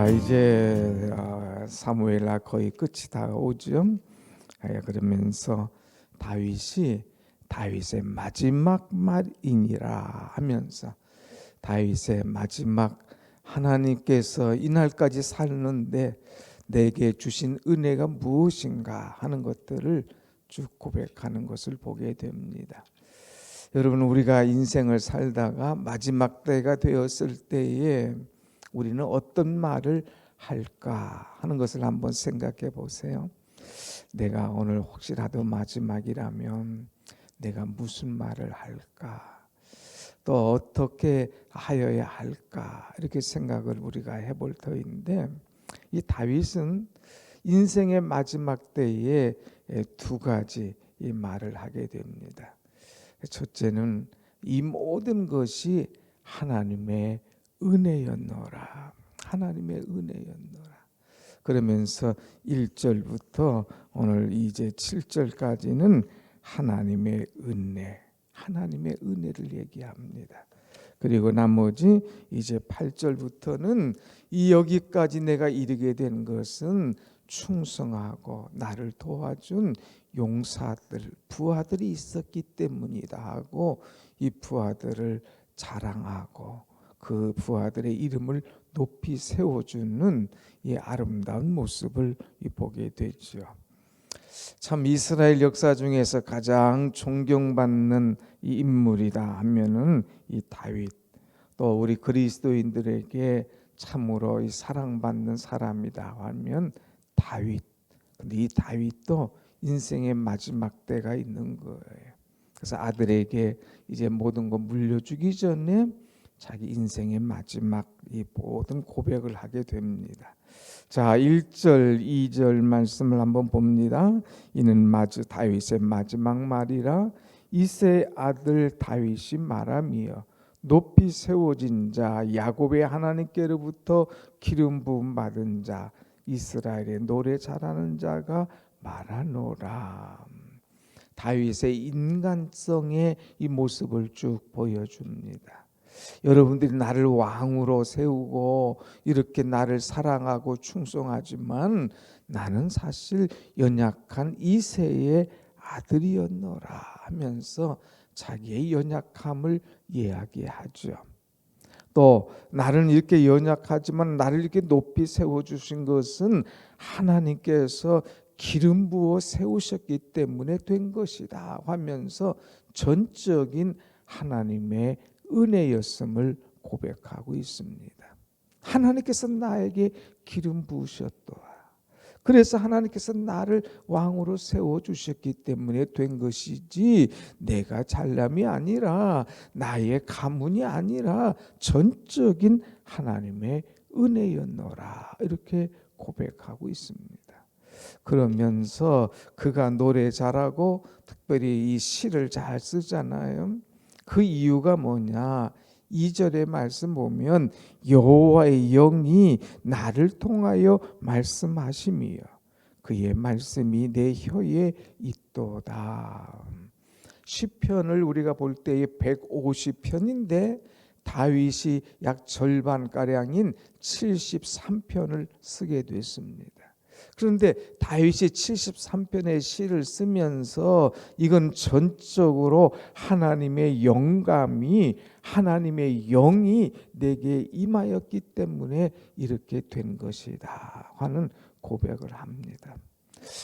자, 이제 사무엘하 거의 끝이 다 오죠. 그러면서 다윗의 마지막 말이니라 하면서 다윗의 마지막 하나님께서 이날까지 살는데 내게 주신 은혜가 무엇인가 하는 것들을 쭉 고백하는 것을 보게 됩니다. 여러분, 우리가 인생을 살다가 마지막 때가 되었을 때에 우리는 어떤 말을 할까 하는 것을 한번 생각해 보세요. 내가 오늘 혹시라도 마지막이라면 내가 무슨 말을 할까? 또 어떻게 하여야 할까? 이렇게 생각을 우리가 해볼 터인데, 이 다윗은 인생의 마지막 때에 두 가지 이 말을 하게 됩니다. 첫째는 이 모든 것이 하나님의 은혜였노라. 하나님의 은혜였노라. 그러면서 1절부터 오늘 이제 7절까지는 하나님의 은혜를 얘기합니다. 그리고 나머지 이제 8절부터는 이 여기까지 내가 이르게 된 것은 충성하고 나를 도와준 용사들, 부하들이 있었기 때문이다 하고 이 부하들을 자랑하고 그 부하들의 이름을 높이 세워주는 이 아름다운 모습을 보게 되죠. 참 이스라엘 역사 중에서 가장 존경받는 이 인물이다 하면은 이 다윗, 또 우리 그리스도인들에게 참으로 이 사랑받는 사람이다 하면 다윗. 근데 이 다윗도 인생의 마지막 때가 있는 거예요. 그래서 아들에게 이제 모든 거 물려주기 전에 자기 인생의 마지막 이 모든 고백을 하게 됩니다. 자, 1절, 2절 말씀을 한번 봅니다. 이는 다윗의 마지막 말이라 이새의 아들 다윗이 말하며 높이 세워진 자 야곱의 하나님께로부터 기름 부음 받은 자 이스라엘의 노래 잘하는 자가 말하노라. 다윗의 인간성의 이 모습을 쭉 보여줍니다. 여러분들이 나를 왕으로 세우고 이렇게 나를 사랑하고 충성하지만 나는 사실 연약한 이새의 아들이었노라 하면서 자기의 연약함을 이야기하죠. 또 나는 이렇게 연약하지만 나를 이렇게 높이 세워주신 것은 하나님께서 기름 부어 세우셨기 때문에 된 것이다 하면서 전적인 하나님의 은혜였음을 고백하고 있습니다. 하나님께서 나에게 기름 부으셨도다. 그래서 하나님께서 나를 왕으로 세워주셨기 때문에 된 것이지 내가 잘남이 아니라 나의 가문이 아니라 전적인 하나님의 은혜였노라 이렇게 고백하고 있습니다. 그러면서 그가 노래 잘하고 특별히 이 시를 잘 쓰잖아요. 그 이유가 뭐냐? 2절의 말씀 보면 여호와의 영이 나를 통하여 말씀하심이여 그의 말씀이 내 혀에 있도다. 시편을 우리가 볼 때에 150편인데 다윗이 약 절반가량인 73편을 쓰게 됐습니다. 그런데 다윗이 73편의 시를 쓰면서 이건 전적으로 하나님의 영감이 하나님의 영이 내게 임하였기 때문에 이렇게 된 것이다 하는 고백을 합니다.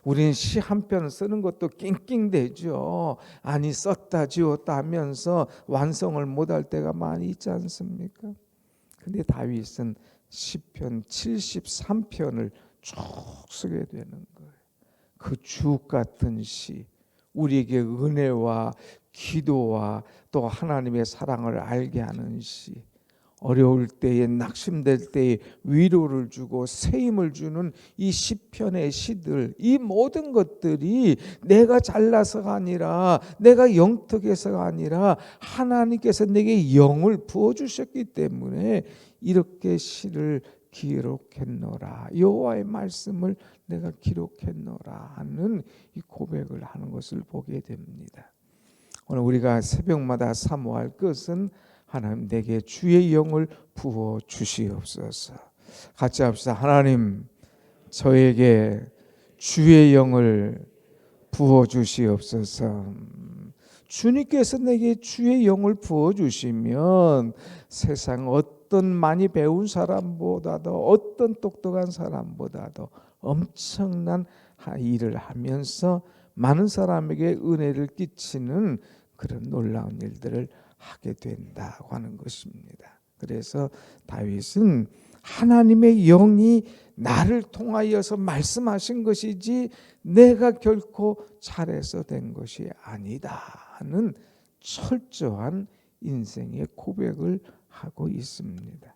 우리는 시 한 편 쓰는 것도 낑낑대죠. 아니 썼다 지웠다 하면서 완성을 못할 때가 많이 있지 않습니까? 근데 다윗은 시편 73편을 쭉 쓰게 되는 거예요. 그 주옥 같은 시, 우리에게 은혜와 기도와 또 하나님의 사랑을 알게 하는 시, 어려울 때에 낙심될 때에 위로를 주고 새 힘을 주는 이 시편의 시들, 이 모든 것들이 내가 잘나서가 아니라 내가 영특해서가 아니라 하나님께서 내게 영을 부어주셨기 때문에 이렇게 시를 기록했노라. 여호와의 말씀을 내가 기록했노라 하는 이 고백을 하는 것을 보게 됩니다. 오늘 우리가 새벽마다 사모할 것은 하나님 내게 주의 영을 부어 주시옵소서. 같이 합시다. 하나님, 저에게 주의 영을 부어주시옵소서. 주님께서 내게 주의 영을 부어주시면 세상 어떤 많이 배운 사람보다도 어떤 똑똑한 사람보다도 엄청난 일을 하면서 많은 사람에게 은혜를 끼치는 그런 놀라운 일들을 하게 된다고 하는 것입니다. 그래서 다윗은 하나님의 영이 나를 통하여서 말씀하신 것이지 내가 결코 잘해서 된 것이 아니다 하는 철저한 인생의 고백을 하고 있습니다.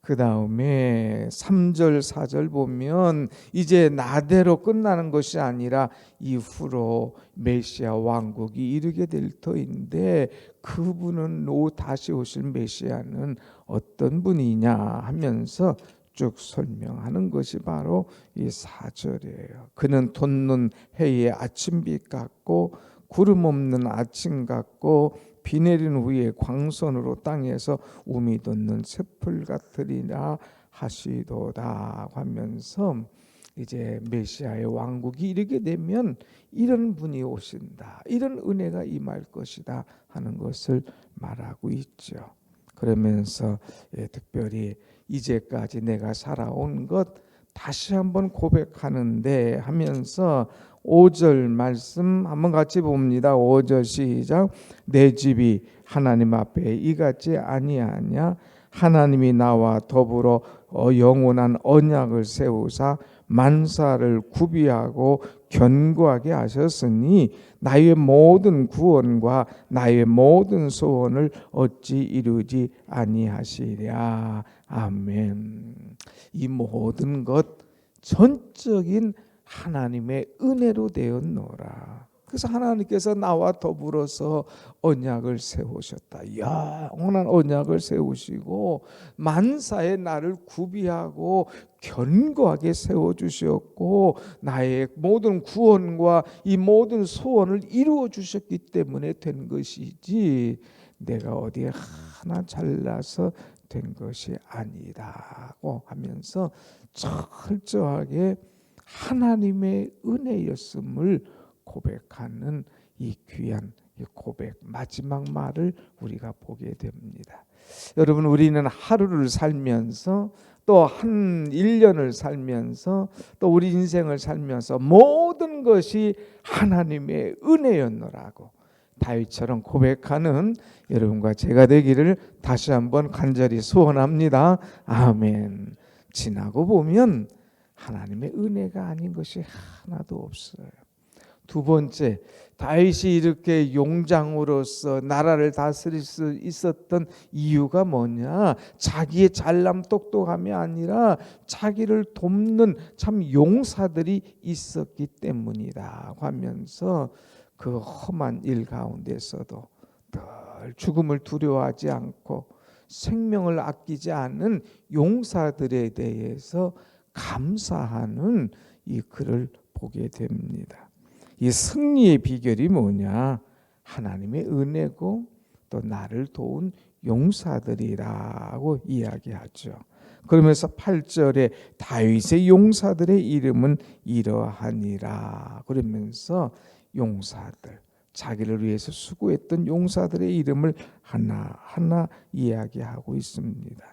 그 다음에 3절 4절 보면 이제 나대로 끝나는 것이 아니라 이후로 메시아 왕국이 이르게 될 터인데 그분은 다시 오실 메시아는 어떤 분이냐 하면서 쭉 설명하는 것이 바로 이 4절이에요. 그는 돋는 해의 아침빛 같고 구름 없는 아침 같고 비 내린 후에 광선으로 땅에서 우미 돋는 쇳불 같으리라 하시도다 하면서 이제 메시아의 왕국이 이르게 되면 이런 분이 오신다, 이런 은혜가 임할 것이다 하는 것을 말하고 있죠. 그러면서 특별히 이제까지 내가 살아온 것 다시 한번 고백하는데 하면서 5절 말씀 한번 같이 봅니다. 5절 시작. 내 집이 하나님 앞에 이같지 아니하냐. 하나님이 나와 더불어 영원한 언약을 세우사 만사를 구비하고 견고하게 하셨으니 나의 모든 구원과 나의 모든 소원을 어찌 이루지 아니하시랴. 아멘. 이 모든 것 전적인 하나님의 은혜로 되었노라. 그래서 하나님께서 나와 더불어서 언약을 세우셨다. 영원한 언약을 세우시고 만사의 나를 구비하고 견고하게 세워주셨고 나의 모든 구원과 이 모든 소원을 이루어 주셨기 때문에 된 것이지 내가 어디에 하나 잘나서 된 것이 아니라고 하면서 철저하게 하나님의 은혜였음을 고백하는 이 귀한 고백 마지막 말을 우리가 보게 됩니다. 여러분, 우리는 하루를 살면서 또 한 1년을 살면서 또 우리 인생을 살면서 모든 것이 하나님의 은혜였노라고 다윗처럼 고백하는 여러분과 제가 되기를 다시 한번 간절히 소원합니다. 아멘. 지나고 보면 하나님의 은혜가 아닌 것이 하나도 없어요. 두 번째, 다윗이 이렇게 용장으로서 나라를 다스릴 수 있었던 이유가 뭐냐? 자기의 잘남 똑똑함이 아니라 자기를 돕는 참 용사들이 있었기 때문이다 하면서 그 험한 일 가운데서도 늘 죽음을 두려워하지 않고 생명을 아끼지 않는 용사들에 대해서 감사하는 이 글을 보게 됩니다. 이 승리의 비결이 뭐냐? 하나님의 은혜고 또 나를 도운 용사들이라고 이야기하죠. 그러면서 8절에 다윗의 용사들의 이름은 이러하니라 그러면서 용사들, 자기를 위해서 수고했던 용사들의 이름을 하나하나 이야기하고 있습니다.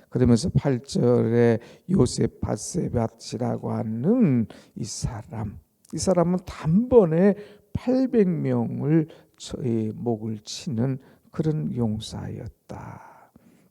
그러면서 8절에 요셉 바세밧이라고 하는 이 사람은 단번에 800명을 목을 치는 그런 용사였다.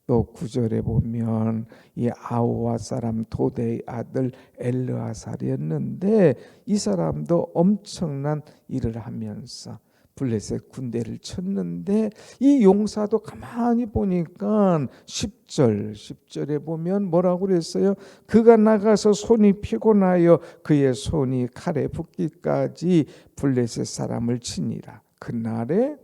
또 9절에 보면 이 아우와 사람 도대의 아들 엘르아살이었는데 이 사람도 엄청난 일을 하면서 블레셋 군대를 쳤는데 이 용사도 가만히 보니까 10절에 보면 뭐라고 그랬어요? 그가 나가서 손이 피곤하여 그의 손이 칼에 붙기까지 블레셋 사람을 치니라. 그날에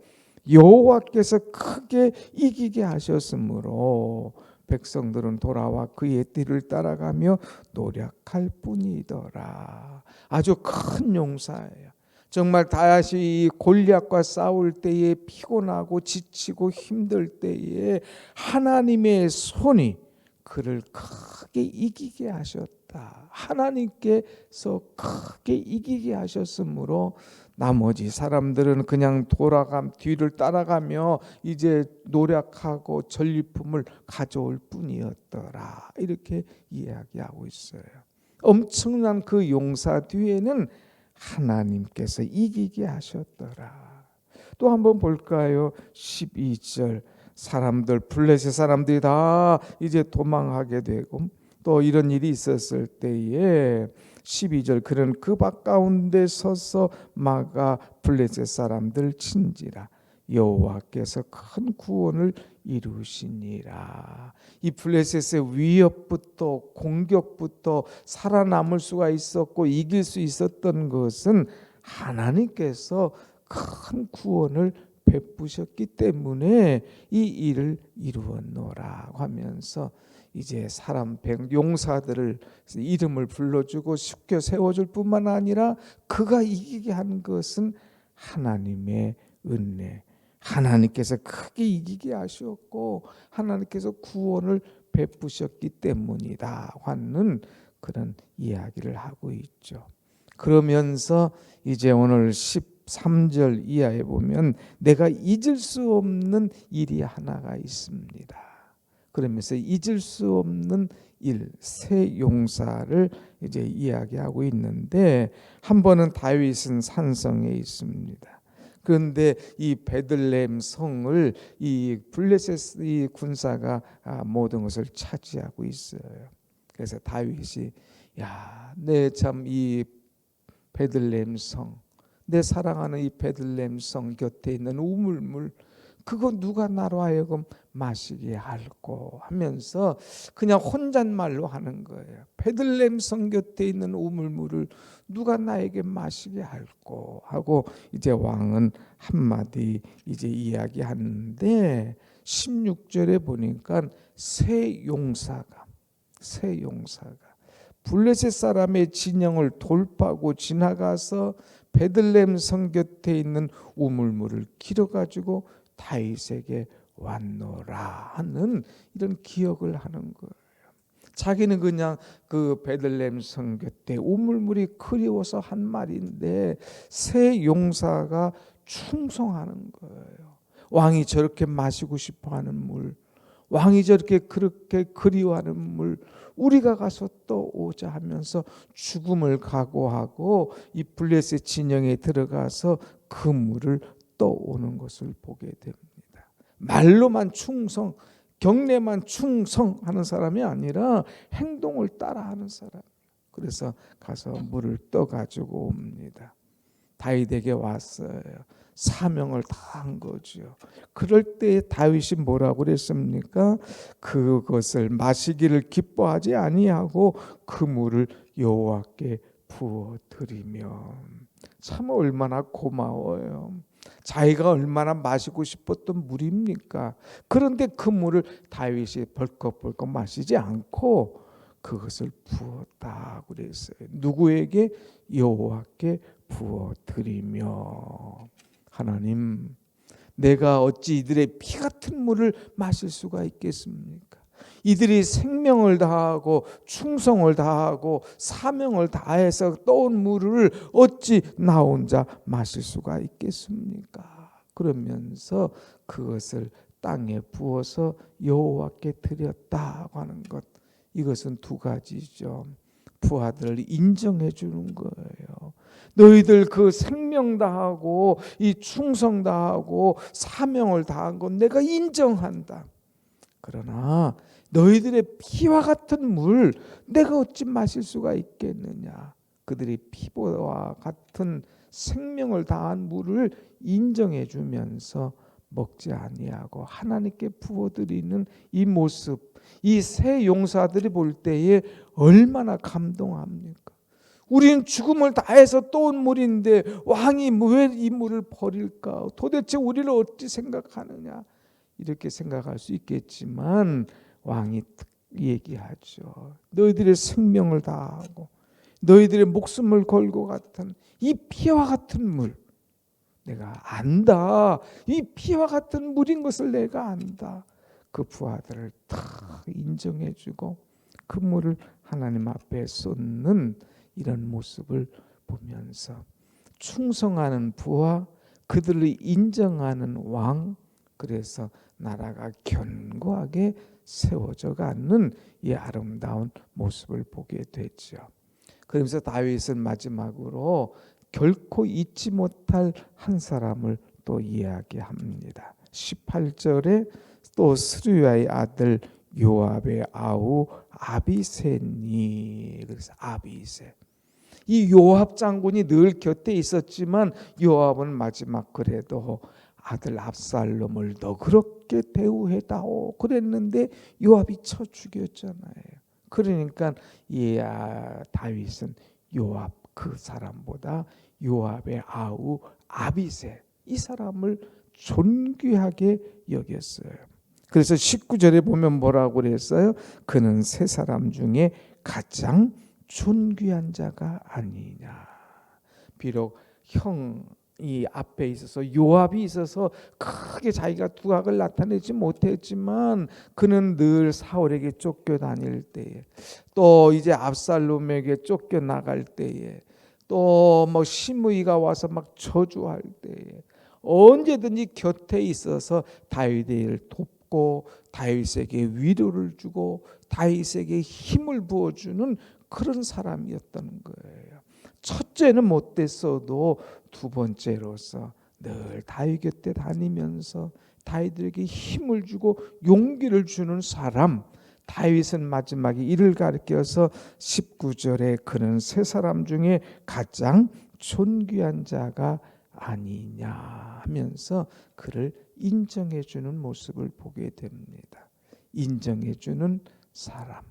여호와께서 크게 이기게 하셨으므로 백성들은 돌아와 그의 뒤를 따라가며 노력할 뿐이더라. 아주 큰 용사예요. 정말 다윗이 골리앗과 싸울 때에 피곤하고 지치고 힘들 때에 하나님의 손이 그를 크게 이기게 하셨다. 하나님께서 크게 이기게 하셨으므로 나머지 사람들은 그냥 뒤를 따라가며 이제 노력하고 전리품을 가져올 뿐이었더라. 이렇게 이야기하고 있어요. 엄청난 그 용사 뒤에는 하나님께서 이기게 하셨더라. 또 한번 볼까요? 12절 블레셋 사람들이 다 이제 도망하게 되고 또 이런 일이 있었을 때에 12절 그는 그 밭 가운데 서서 막아 블레셋 사람들 친지라 여호와께서 큰 구원을 이루시니라. 이 블레셋의 위협부터 공격부터 살아남을 수가 있었고 이길 수 있었던 것은 하나님께서 큰 구원을 베푸셨기 때문에 이 일을 이루었노라고 하면서 이제 용사들을 이름을 불러주고 쉽게 세워줄 뿐만 아니라 그가 이기게 한 것은 하나님의 은혜, 하나님께서 크게 이기게 하셨고 하나님께서 구원을 베푸셨기 때문이다 하는 그런 이야기를 하고 있죠. 그러면서 이제 오늘 13절 이하에 보면 내가 잊을 수 없는 일이 하나가 있습니다. 그러면서 잊을 수 없는 일, 새 용사를 이제 이야기하고 있는데 한 번은 다윗은 산성에 있습니다. 그런데 이 베들레헴 성을 이 블레셋 이 군사가 모든 것을 차지하고 있어요. 그래서 다윗이 내 참 이 베들레헴 성, 내 사랑하는 이 베들레헴 성 곁에 있는 우물물 그거 누가 나로 하여금 마시게 할꼬 하면서 그냥 혼잣말로 하는 거예요. 베들레헴 성 곁에 있는 우물물을 누가 나에게 마시게 할꼬 하고 이제 왕은 한마디 이제 이야기하는데 16절에 보니까 새 용사가 블레셋 사람의 진영을 돌파하고 지나가서 베들레헴 성 곁에 있는 우물물을 길어가지고 다윗에게 왔노라 하는 이런 기억을 하는 거예요. 자기는 그냥 그 베들레헴 성 곁에 우물물이 그리워서 한 말인데 새 용사가 충성하는 거예요. 왕이 저렇게 마시고 싶어하는 물, 왕이 저렇게 그렇게 그리워하는 물 우리가 가서 또 오자 하면서 죽음을 각오하고 이 블레셋 진영에 들어가서 그 물을 떠오는 것을 보게 됩니다. 말로만 충성, 경례만 충성하는 사람이 아니라 행동을 따라하는 사람. 그래서 가서 물을 떠가지고 옵니다. 다윗에게 왔어요. 사명을 다한 거죠. 그럴 때 다윗이 뭐라고 그랬습니까? 그것을 마시기를 기뻐하지 아니하고 그 물을 여호와께 부어 드리며 참 얼마나 고마워요. 자기가 얼마나 마시고 싶었던 물입니까? 그런데 그 물을 다윗이 벌컥벌컥 마시지 않고 그것을 부었다 그랬어요. 누구에게? 여호와께 부어 드리며. 하나님, 내가 어찌 이들의 피 같은 물을 마실 수가 있겠습니까? 이들이 생명을 다하고 충성을 다하고 사명을 다해서 떠온 물을 어찌 나 혼자 마실 수가 있겠습니까? 그러면서 그것을 땅에 부어서 여호와께 드렸다고 하는 것, 이것은 두 가지죠. 부하들을 인정해 주는 거예요. 너희들 그 생명 다하고 이 충성 다하고 사명을 다한 건 내가 인정한다. 그러나 너희들의 피와 같은 물 내가 어찌 마실 수가 있겠느냐. 그들이 피와 같은 생명을 다한 물을 인정해 주면서 먹지 아니하고 하나님께 부어드리는 이 모습, 이 새 용사들이 볼 때에 얼마나 감동합니까? 우리는 죽음을 다해서 떠온 물인데 왕이 왜 이 물을 버릴까? 도대체 우리를 어찌 생각하느냐? 이렇게 생각할 수 있겠지만 왕이 얘기하죠. 너희들의 생명을 다하고 너희들의 목숨을 걸고 같은 이 피와 같은 물 내가 안다. 이 피와 같은 물인 것을 내가 안다. 그 부하들을 다 인정해주고 그물을 하나님 앞에 쏟는 이런 모습을 보면서 충성하는 부하, 그들을 인정하는 왕, 그래서 나라가 견고하게 세워져 가는 이 아름다운 모습을 보게 되죠. 그러면서 다윗은 마지막으로 결코 잊지 못할 한 사람을 또 이야기합니다. 18절에 또 스루야의 아들 요압의 아우 아비새니, 그래서 아비새. 이 요압 장군이 늘 곁에 있었지만 요압은 마지막 그래도 아들 압살롬을 너 그렇게 대우해다오 그랬는데 요압이 쳐 죽였잖아요. 그러니까 다윗은 요압 그 사람보다 요압의 아우 아비새 이 사람을 존귀하게 여겼어요. 그래서 19절에 보면 뭐라고 그랬어요? 그는 세 사람 중에 가장 존귀한 자가 아니냐. 비록 형이 앞에 있어서 요압이 있어서 크게 자기가 두각을 나타내지 못했지만 그는 늘 사울에게 쫓겨다닐 때에 또 이제 압살롬에게 쫓겨나갈 때에 또 뭐 시므이가 와서 막 저주할 때에 언제든지 곁에 있어서 다윗을 돕고 다윗에게 위로를 주고 다윗에게 힘을 부어주는 그런 사람이었던 거예요. 첫째는 못됐어도 두 번째로서 늘 다윗 곁에 다니면서 다윗에게 힘을 주고 용기를 주는 사람. 다윗은 마지막에 이를 가리켜서 19절에 그는 세 사람 중에 가장 존귀한 자가 아니냐 하면서 그를 인정해 주는 모습을 보게 됩니다. 인정해 주는 사람,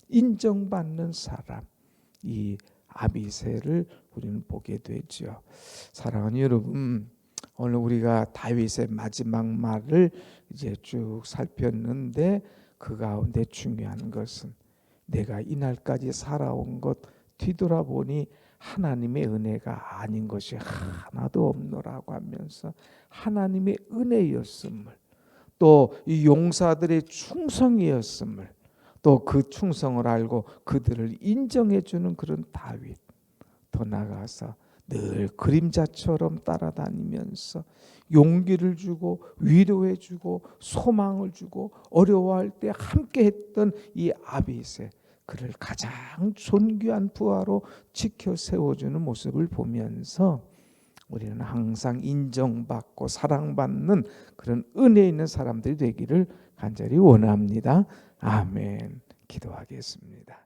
인정받는 사람, 이 아비새를 우리는 보게 되죠. 사랑하는 여러분, 오늘 우리가 다윗의 마지막 말을 이제 쭉 살폈는데 그 가운데 중요한 것은 내가 이날까지 살아온 것 뒤돌아보니 하나님의 은혜가 아닌 것이 하나도 없노라고 하면서 하나님의 은혜였음을, 또 이 용사들의 충성이었음을, 또 그 충성을 알고 그들을 인정해 주는 그런 다윗, 더 나아가서 늘 그림자처럼 따라다니면서 용기를 주고 위로해 주고 소망을 주고 어려워할 때 함께 했던 이 아비새, 그를 가장 존귀한 부하로 지켜 세워주는 모습을 보면서 우리는 항상 인정받고 사랑받는 그런 은혜 있는 사람들이 되기를 간절히 원합니다. 아멘. 기도하겠습니다.